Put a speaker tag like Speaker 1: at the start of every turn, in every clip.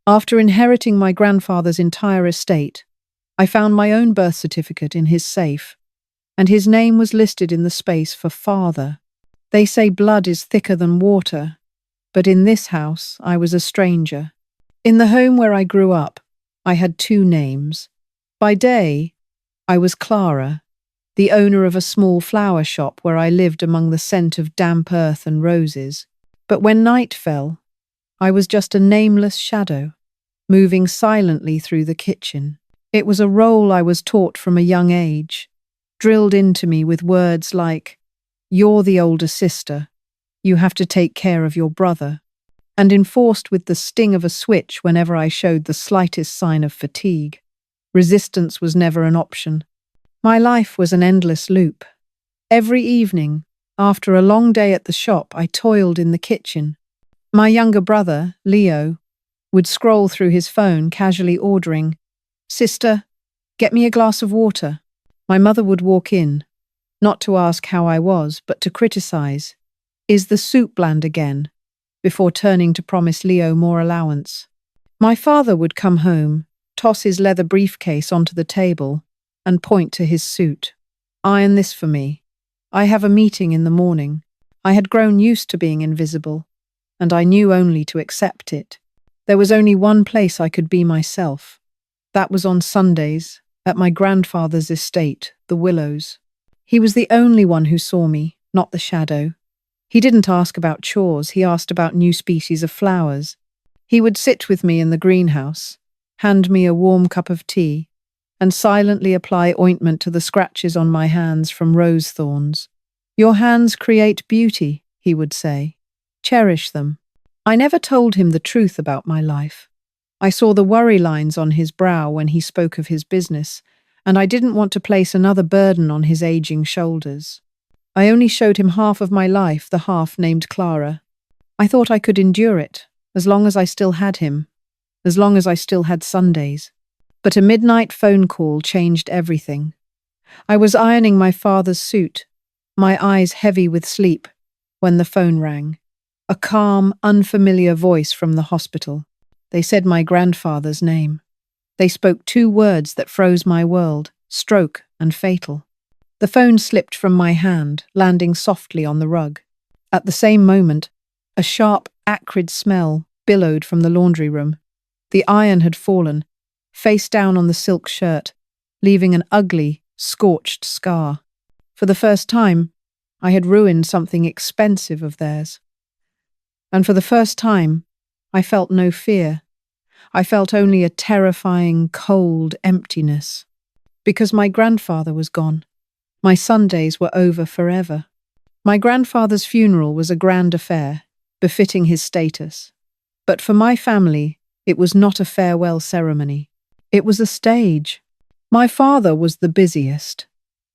Speaker 1: After inheriting my grandfather's entire estate, I found my own birth certificate in his safe, and his name was listed in the space for father. They say blood is thicker than water, but in this house I was a stranger. In the home where I grew up, I had two names. By day, I was Clara, the owner of a small flower shop where I lived among the scent of damp earth and roses. But when night fell, I was just a nameless shadow, moving silently through the kitchen. It was a role I was taught from a young age, drilled into me with words like, "You're the older sister, you have to take care of your brother," and enforced with the sting of a switch whenever I showed the slightest sign of fatigue. Resistance was never an option. My life was an endless loop. Every evening, after a long day at the shop, I toiled in the kitchen. My younger brother, Leo, would scroll through his phone, casually ordering, "Sister, get me a glass of water." My mother would walk in, not to ask how I was, but to criticize. "Is the soup bland again?" before turning to promise Leo more allowance. My father would come home, toss his leather briefcase onto the table, and point to his suit. "Iron this for me. I have a meeting in the morning." I had grown used to being invisible, and I knew only to accept it. There was only one place I could be myself. That was on Sundays, at my grandfather's estate, the Willows. He was the only one who saw me, not the shadow. He didn't ask about chores, he asked about new species of flowers. He would sit with me in the greenhouse, hand me a warm cup of tea, and silently apply ointment to the scratches on my hands from rose thorns. "Your hands create beauty," he would say. "Cherish them." I never told him the truth about my life. I saw the worry lines on his brow when he spoke of his business, and I didn't want to place another burden on his aging shoulders. I only showed him half of my life, the half named Clara. I thought I could endure it, as long as I still had him, as long as I still had Sundays. But a midnight phone call changed everything. I was ironing my father's suit, my eyes heavy with sleep, when the phone rang. A calm, unfamiliar voice from the hospital. They said my grandfather's name. They spoke two words that froze my world: stroke and fatal. The phone slipped from my hand, landing softly on the rug. At the same moment, a sharp, acrid smell billowed from the laundry room. The iron had fallen, face down on the silk shirt, leaving an ugly, scorched scar. For the first time, I had ruined something expensive of theirs. And for the first time, I felt no fear. I felt only a terrifying, cold emptiness. Because my grandfather was gone. My Sundays were over forever. My grandfather's funeral was a grand affair, befitting his status. But for my family, it was not a farewell ceremony. It was a stage. My father was the busiest.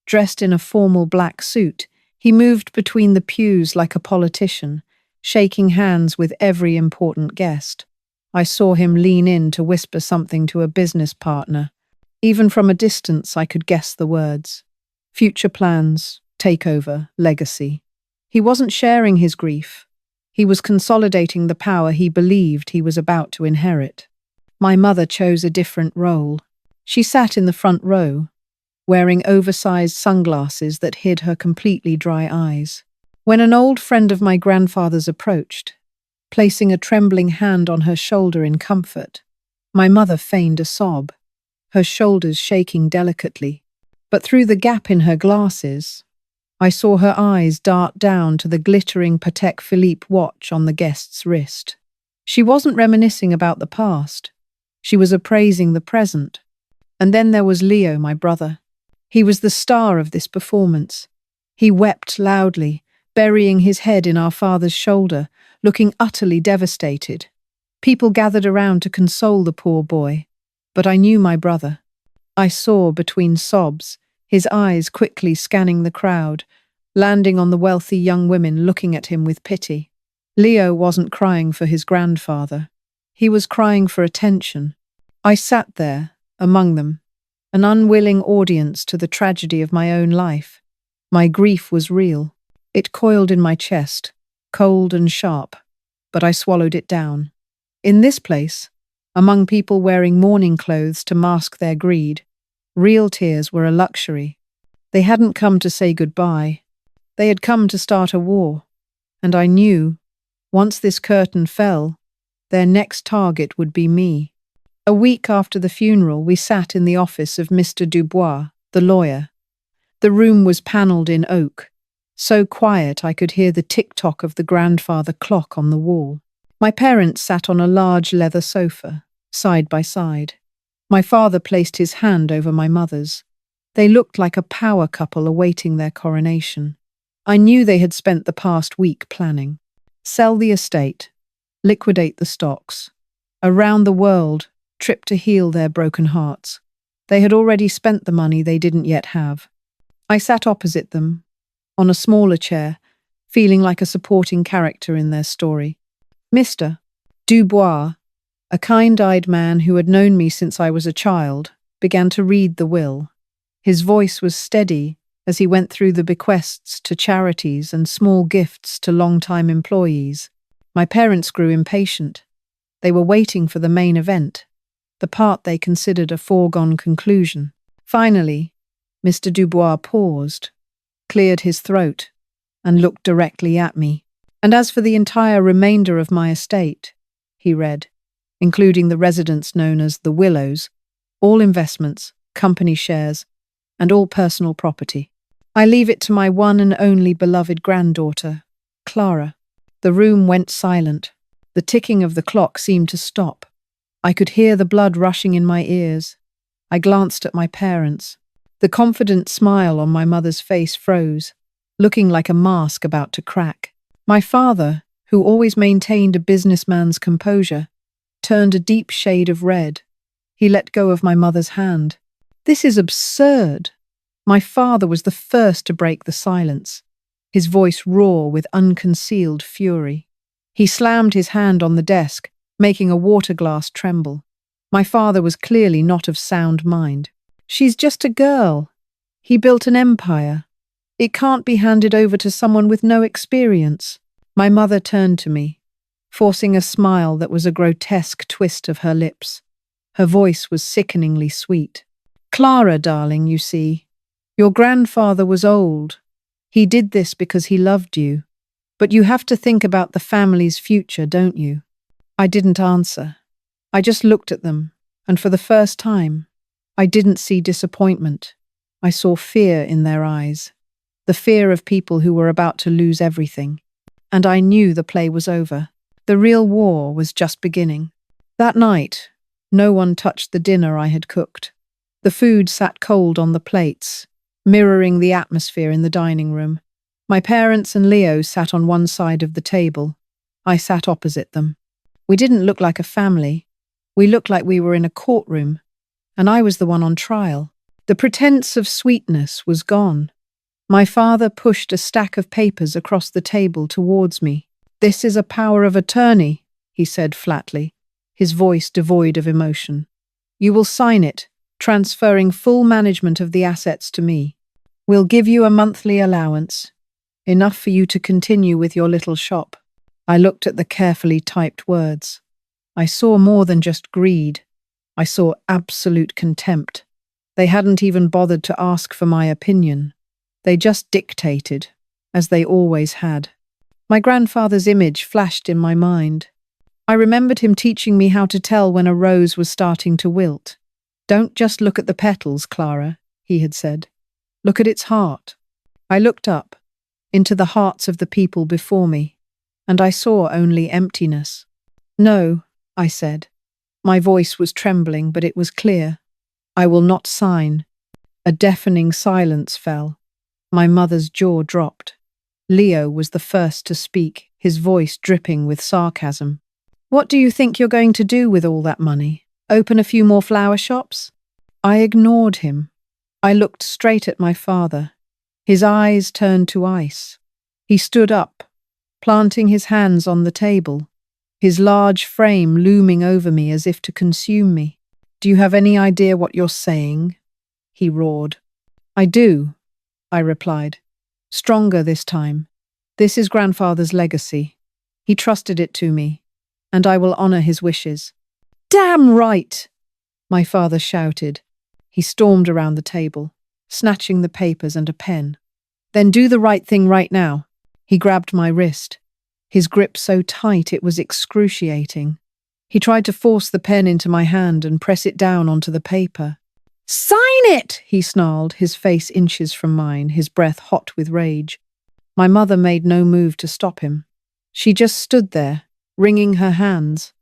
Speaker 1: Dressed in a formal black suit, he moved between the pews like a politician, shaking hands with every important guest. I saw him lean in to whisper something to a business partner. Even from a distance, I could guess the words. Future plans, takeover, legacy. He wasn't sharing his grief. He was consolidating the power he believed he was about to inherit. My mother chose a different role. She sat in the front row, wearing oversized sunglasses that hid her completely dry eyes. When an old friend of my grandfather's approached, placing a trembling hand on her shoulder in comfort, my mother feigned a sob, her shoulders shaking delicately. But through the gap in her glasses, I saw her eyes dart down to the glittering Patek Philippe watch on the guest's wrist. She wasn't reminiscing about the past. She was appraising the present. And then there was Leo, my brother. He was the star of this performance. He wept loudly, burying his head in our father's shoulder, looking utterly devastated. People gathered around to console the poor boy, but I knew my brother. I saw, between sobs, his eyes quickly scanning the crowd, landing on the wealthy young women looking at him with pity. Leo wasn't crying for his grandfather. He was crying for attention. I sat there, among them, an unwilling audience to the tragedy of my own life. My grief was real. It coiled in my chest, cold and sharp, but I swallowed it down. In this place, among people wearing mourning clothes to mask their greed. Real tears were a luxury. They hadn't come to say goodbye. They had come to start a war. And I knew, once this curtain fell, their next target would be me. A week after the funeral, we sat in the office of Mr. Dubois, the lawyer. The room was panelled in oak, so quiet I could hear the tick-tock of the grandfather clock on the wall. My parents sat on a large leather sofa, side by side. My father placed his hand over my mother's. They looked like a power couple awaiting their coronation. I knew they had spent the past week planning. Sell the estate, liquidate the stocks. Around the world, trip to heal their broken hearts. They had already spent the money they didn't yet have. I sat opposite them, on a smaller chair, feeling like a supporting character in their story. Mr. Dubois, a kind-eyed man who had known me since I was a child, began to read the will. His voice was steady as he went through the bequests to charities and small gifts to long-time employees. My parents grew impatient. They were waiting for the main event, the part they considered a foregone conclusion. Finally, Mr. Dubois paused, cleared his throat, and looked directly at me. And as for the entire remainder of my estate, he read, including the residence known as the Willows, all investments, company shares, and all personal property. I leave it to my one and only beloved granddaughter, Clara. The room went silent. The ticking of the clock seemed to stop. I could hear the blood rushing in my ears. I glanced at my parents. The confident smile on my mother's face froze, looking like a mask about to crack. My father, who always maintained a businessman's composure, turned a deep shade of red. He let go of my mother's hand. "This is absurd." My father was the first to break the silence, his voice raw with unconcealed fury. He slammed his hand on the desk, making a water glass tremble. My father was clearly not of sound mind. "She's just a girl. He built an empire. It can't be handed over to someone with no experience." My mother turned to me, forcing a smile that was a grotesque twist of her lips. Her voice was sickeningly sweet. "Clara, darling, you see, your grandfather was old. He did this because he loved you. But you have to think about the family's future, don't you?" I didn't answer. I just looked at them, and for the first time, I didn't see disappointment. I saw fear in their eyes. The fear of people who were about to lose everything. And I knew the play was over. The real war was just beginning. That night, no one touched the dinner I had cooked. The food sat cold on the plates, mirroring the atmosphere in the dining room. My parents and Leo sat on one side of the table. I sat opposite them. We didn't look like a family. We looked like we were in a courtroom, and I was the one on trial. The pretense of sweetness was gone. My father pushed a stack of papers across the table towards me. "This is a power of attorney," he said flatly, his voice devoid of emotion. "You will sign it, transferring full management of the assets to me. We'll give you a monthly allowance, enough for you to continue with your little shop." I looked at the carefully typed words. I saw more than just greed. I saw absolute contempt. They hadn't even bothered to ask for my opinion. They just dictated, as they always had. My grandfather's image flashed in my mind. I remembered him teaching me how to tell when a rose was starting to wilt. "Don't just look at the petals, Clara," he had said. "Look at its heart." I looked up, into the hearts of the people before me, and I saw only emptiness. "No," I said. My voice was trembling, but it was clear. "I will not sign." A deafening silence fell. My mother's jaw dropped. Leo was the first to speak, his voice dripping with sarcasm. "What do you think you're going to do with all that money? Open a few more flower shops?" I ignored him. I looked straight at my father. His eyes turned to ice. He stood up, planting his hands on the table, his large frame looming over me as if to consume me. "Do you have any idea what you're saying?" he roared. "I do," I replied. "Stronger this time. This is grandfather's legacy. He trusted it to me, and I will honor his wishes." Damn right! My father shouted. He stormed around the table, snatching the papers and a pen. Then do the right thing right now. He grabbed my wrist, his grip so tight it was excruciating. He tried to force the pen into my hand and press it down onto the paper. Sign it! He snarled, his face inches from mine, his breath hot with rage. My mother made no move to stop him. She just stood there, wringing her hands,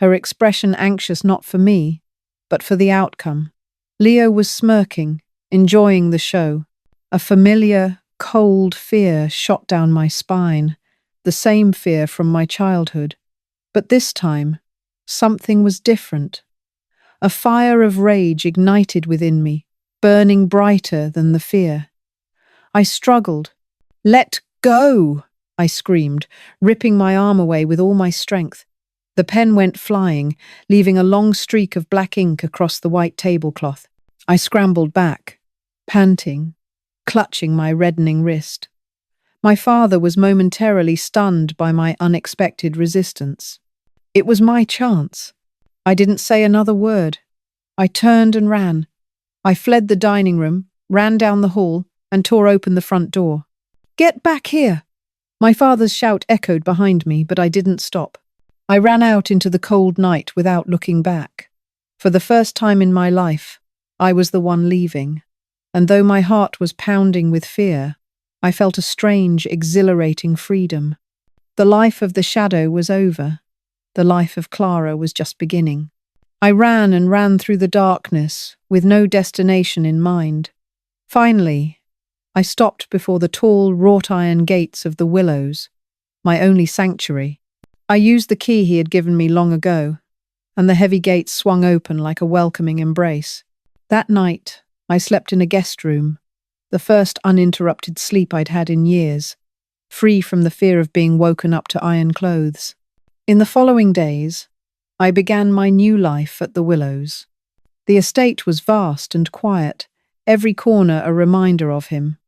Speaker 1: her expression anxious not for me, but for the outcome. Leo was smirking, enjoying the show. A familiar, cold fear shot down my spine, the same fear from my childhood. But this time, something was different. A fire of rage ignited within me, burning brighter than the fear. I struggled. Let go! I screamed, ripping my arm away with all my strength. The pen went flying, leaving a long streak of black ink across the white tablecloth. I scrambled back, panting, clutching my reddening wrist. My father was momentarily stunned by my unexpected resistance. It was my chance. I didn't say another word. I turned and ran. I fled the dining room, ran down the hall, and tore open the front door. Get back here! My father's shout echoed behind me, but I didn't stop. I ran out into the cold night without looking back. For the first time in my life, I was the one leaving. And though my heart was pounding with fear, I felt a strange, exhilarating freedom. The life of the shadow was over. The life of Clara was just beginning. I ran and ran through the darkness, with no destination in mind. Finally, I stopped before the tall, wrought-iron gates of the Willows, my only sanctuary. I used the key he had given me long ago, and the heavy gates swung open like a welcoming embrace. That night, I slept in a guest room, the first uninterrupted sleep I'd had in years, free from the fear of being woken up to iron clothes. In the following days, I began my new life at the Willows. The estate was vast and quiet, every corner a reminder of him.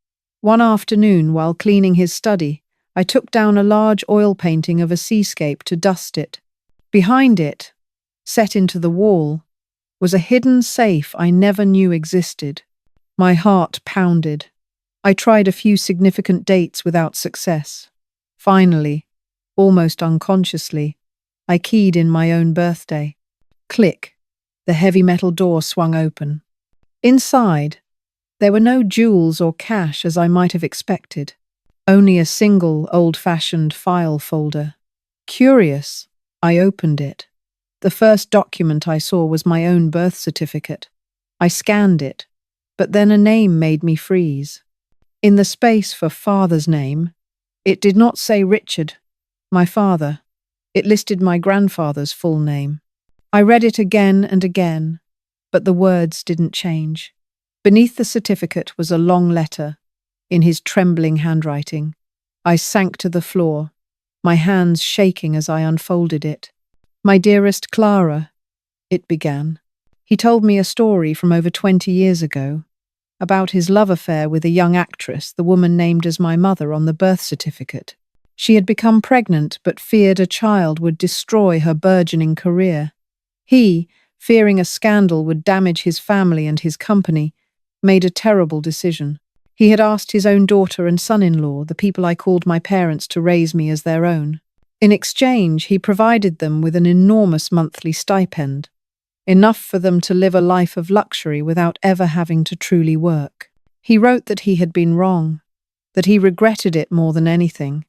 Speaker 1: One afternoon, while cleaning his study, I took down a large oil painting of a seascape to dust it. Behind it, set into the wall, was a hidden safe I never knew existed. My heart pounded. I tried a few significant dates without success. Finally, almost unconsciously, I keyed in my own birthday. Click. The heavy metal door swung open. Inside, there were no jewels or cash as I might have expected. Only a single old-fashioned file folder. Curious, I opened it. The first document I saw was my own birth certificate. I scanned it, but then a name made me freeze. In the space for father's name, it did not say Richard, my father. It listed my grandfather's full name. I read it again and again, but the words didn't change. Beneath the certificate was a long letter, in his trembling handwriting. I sank to the floor, my hands shaking as I unfolded it. My dearest Clara, it began. He told me a story from over 20 years ago, about his love affair with a young actress, the woman named as my mother on the birth certificate. She had become pregnant but feared a child would destroy her burgeoning career. He, fearing a scandal would damage his family and his company, made a terrible decision. He had asked his own daughter and son-in-law, the people I called my parents, to raise me as their own. In exchange, he provided them with an enormous monthly stipend, enough for them to live a life of luxury without ever having to truly work. He wrote that he had been wrong, that he regretted it more than anything,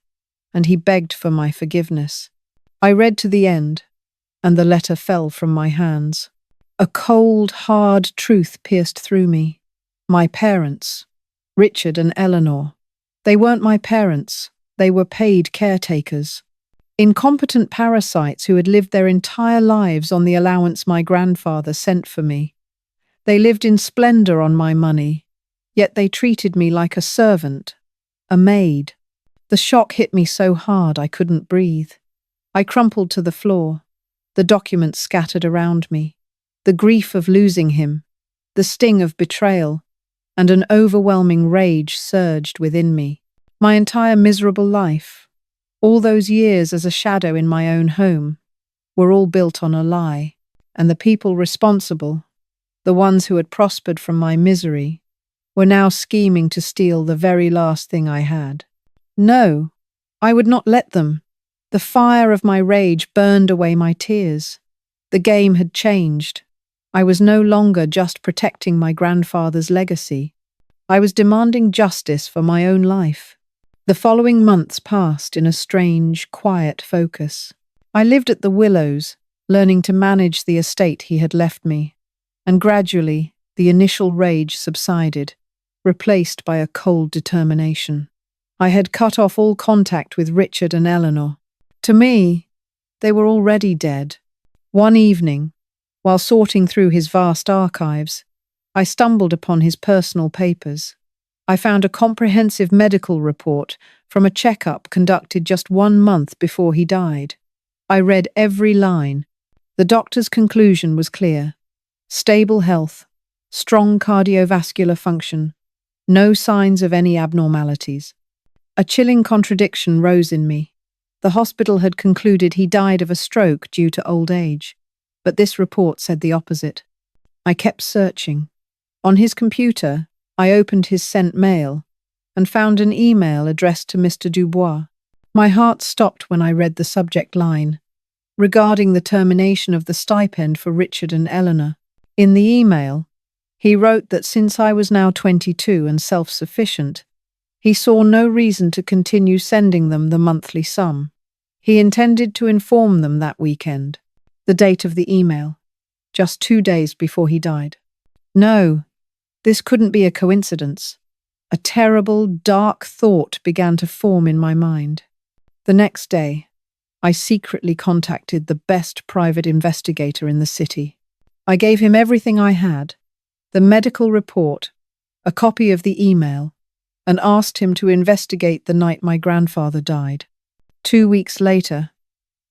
Speaker 1: and he begged for my forgiveness. I read to the end, and the letter fell from my hands. A cold, hard truth pierced through me. My parents, Richard and Eleanor. They weren't my parents, they were paid caretakers. Incompetent parasites who had lived their entire lives on the allowance my grandfather sent for me. They lived in splendor on my money, yet they treated me like a servant, a maid. The shock hit me so hard I couldn't breathe. I crumpled to the floor, the documents scattered around me. The grief of losing him, the sting of betrayal, and an overwhelming rage surged within me. My entire miserable life, all those years as a shadow in my own home, were all built on a lie. and the people responsible, the ones who had prospered from my misery, were now scheming to steal the very last thing I had. No, I would not let them. The fire of my rage burned away my tears. The game had changed. I was no longer just protecting my grandfather's legacy. I was demanding justice for my own life. The following months passed in a strange, quiet focus. I lived at the Willows, learning to manage the estate he had left me, and gradually the initial rage subsided, replaced by a cold determination. I had cut off all contact with Richard and Eleanor. To me, they were already dead. One evening, while sorting through his vast archives, I stumbled upon his personal papers. I found a comprehensive medical report from a checkup conducted just 1 month before he died. I read every line. The doctor's conclusion was clear. Stable health, strong cardiovascular function, no signs of any abnormalities. A chilling contradiction rose in me. The hospital had concluded he died of a stroke due to old age, but this report said the opposite. I kept searching. On his computer, I opened his sent mail and found an email addressed to Mr. Dubois. My heart stopped when I read the subject line, regarding the termination of the stipend for Richard and Eleanor. In the email, he wrote that since I was now 22 and self-sufficient, he saw no reason to continue sending them the monthly sum. He intended to inform them that weekend. The date of the email, just 2 days before he died. No, this couldn't be a coincidence. A terrible, dark thought began to form in my mind. The next day, I secretly contacted the best private investigator in the city. I gave him everything I had, the medical report, a copy of the email, and asked him to investigate the night my grandfather died. 2 weeks later,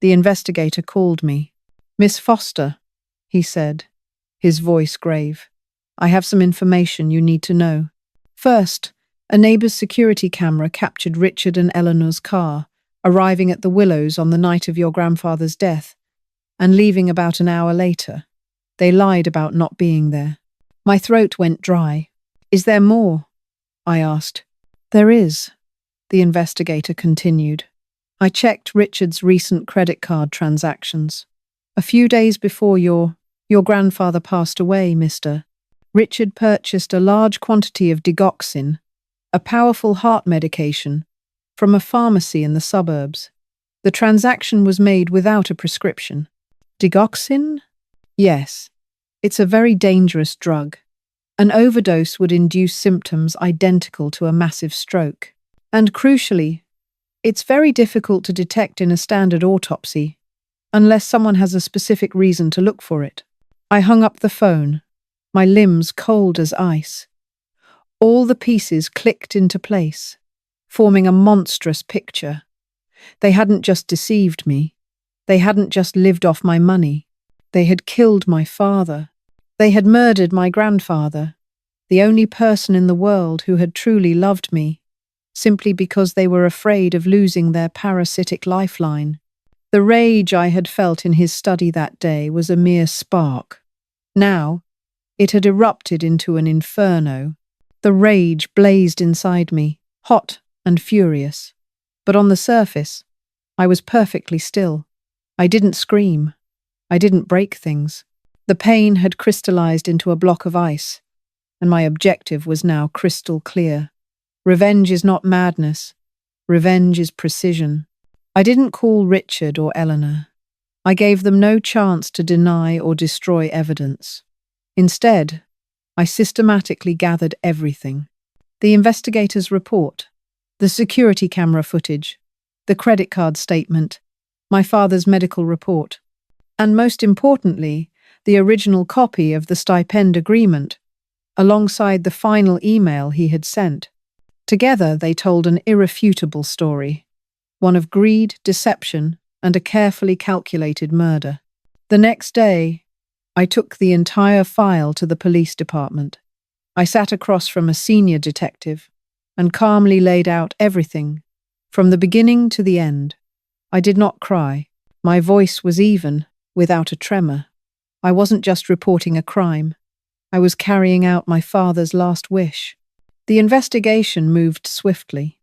Speaker 1: the investigator called me. "Miss Foster," he said, his voice grave, "I have some information you need to know. First, a neighbour's security camera captured Richard and Eleanor's car, arriving at the Willows on the night of your grandfather's death, and leaving about an hour later. They lied about not being there." My throat went dry. "Is there more?" I asked. "There is," the investigator continued. "I checked Richard's recent credit card transactions. A few days before your grandfather passed away, Mr. Richard purchased a large quantity of digoxin, a powerful heart medication, from a pharmacy in the suburbs. The transaction was made without a prescription." "Digoxin?" "Yes. It's a very dangerous drug. An overdose would induce symptoms identical to a massive stroke. And crucially, it's very difficult to detect in a standard autopsy, unless someone has a specific reason to look for it." I hung up the phone, my limbs cold as ice. All the pieces clicked into place, forming a monstrous picture. They hadn't just deceived me. They hadn't just lived off my money. They had killed my father. They had murdered my grandfather, the only person in the world who had truly loved me, simply because they were afraid of losing their parasitic lifeline. The rage I had felt in his study that day was a mere spark. Now, it had erupted into an inferno. The rage blazed inside me, hot and furious. But on the surface, I was perfectly still. I didn't scream. I didn't break things. The pain had crystallized into a block of ice, and my objective was now crystal clear. Revenge is not madness. Revenge is precision. I didn't call Richard or Eleanor. I gave them no chance to deny or destroy evidence. Instead, I systematically gathered everything. The investigator's report, the security camera footage, the credit card statement, my father's medical report, and most importantly, the original copy of the stipend agreement, alongside the final email he had sent. Together, they told an irrefutable story, one of greed, deception, and a carefully calculated murder. The next day, I took the entire file to the police department. I sat across from a senior detective and calmly laid out everything, from the beginning to the end. I did not cry. My voice was even, without a tremor. I wasn't just reporting a crime. I was carrying out my father's last wish. The investigation moved swiftly.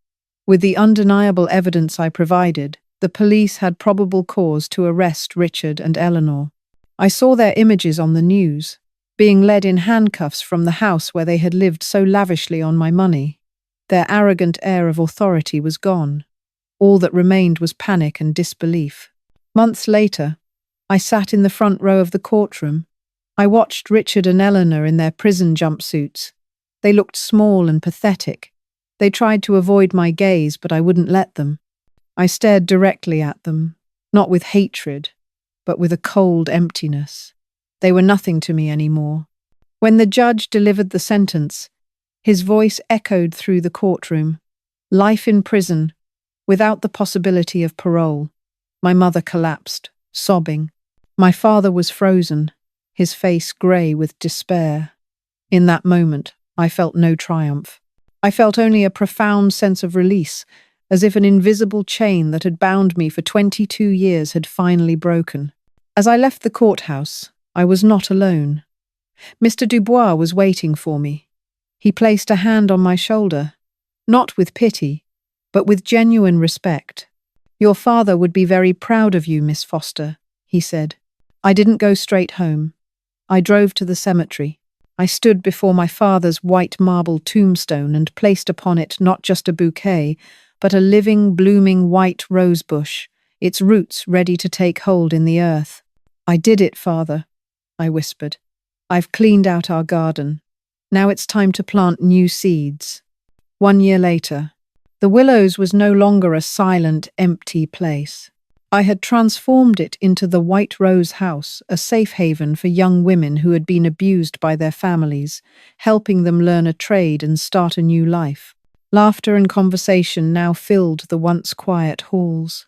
Speaker 1: With the undeniable evidence I provided, the police had probable cause to arrest Richard and Eleanor. I saw their images on the news, being led in handcuffs from the house where they had lived so lavishly on my money. Their arrogant air of authority was gone. All that remained was panic and disbelief. Months later, I sat in the front row of the courtroom. I watched Richard and Eleanor in their prison jumpsuits. They looked small and pathetic. They tried to avoid my gaze, but I wouldn't let them. I stared directly at them, not with hatred, but with a cold emptiness. They were nothing to me anymore. When the judge delivered the sentence, his voice echoed through the courtroom. Life in prison, without the possibility of parole. My mother collapsed, sobbing. My father was frozen, his face grey with despair. In that moment, I felt no triumph. I felt only a profound sense of release, as if an invisible chain that had bound me for 22 years had finally broken. As I left the courthouse, I was not alone. Mr. Dubois was waiting for me. He placed a hand on my shoulder, not with pity, but with genuine respect. "Your father would be very proud of you, Miss Foster," he said. I didn't go straight home. I drove to the cemetery. I stood before my father's white marble tombstone and placed upon it not just a bouquet, but a living, blooming white rose bush, its roots ready to take hold in the earth. "I did it, Father," I whispered. "I've cleaned out our garden. Now it's time to plant new seeds." 1 year later, the Willows was no longer a silent, empty place. I had transformed it into the White Rose House, a safe haven for young women who had been abused by their families, helping them learn a trade and start a new life. Laughter and conversation now filled the once quiet halls.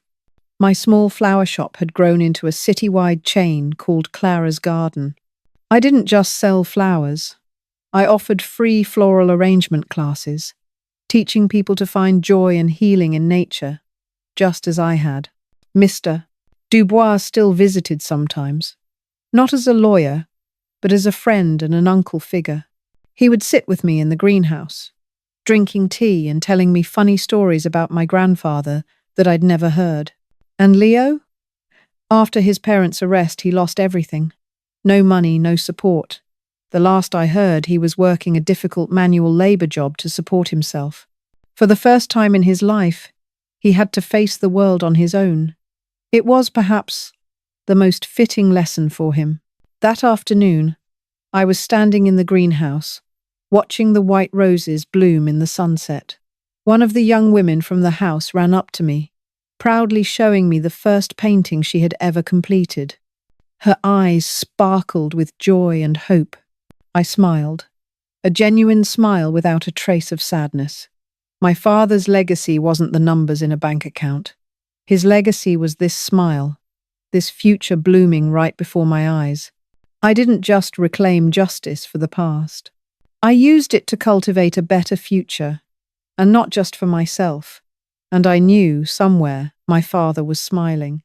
Speaker 1: My small flower shop had grown into a citywide chain called Clara's Garden. I didn't just sell flowers. I offered free floral arrangement classes, teaching people to find joy and healing in nature, just as I had. Mr. Dubois still visited sometimes, not as a lawyer, but as a friend and an uncle figure. He would sit with me in the greenhouse, drinking tea and telling me funny stories about my grandfather that I'd never heard. And Leo? After his parents' arrest, he lost everything. No money, no support. The last I heard, he was working a difficult manual labor job to support himself. For the first time in his life, he had to face the world on his own. It was perhaps the most fitting lesson for him. That afternoon, I was standing in the greenhouse, watching the white roses bloom in the sunset. One of the young women from the house ran up to me, proudly showing me the first painting she had ever completed. Her eyes sparkled with joy and hope. I smiled, a genuine smile without a trace of sadness. My father's legacy wasn't the numbers in a bank account. His legacy was this smile, this future blooming right before my eyes. I didn't just reclaim justice for the past. I used it to cultivate a better future, and not just for myself. And I knew, somewhere, my father was smiling.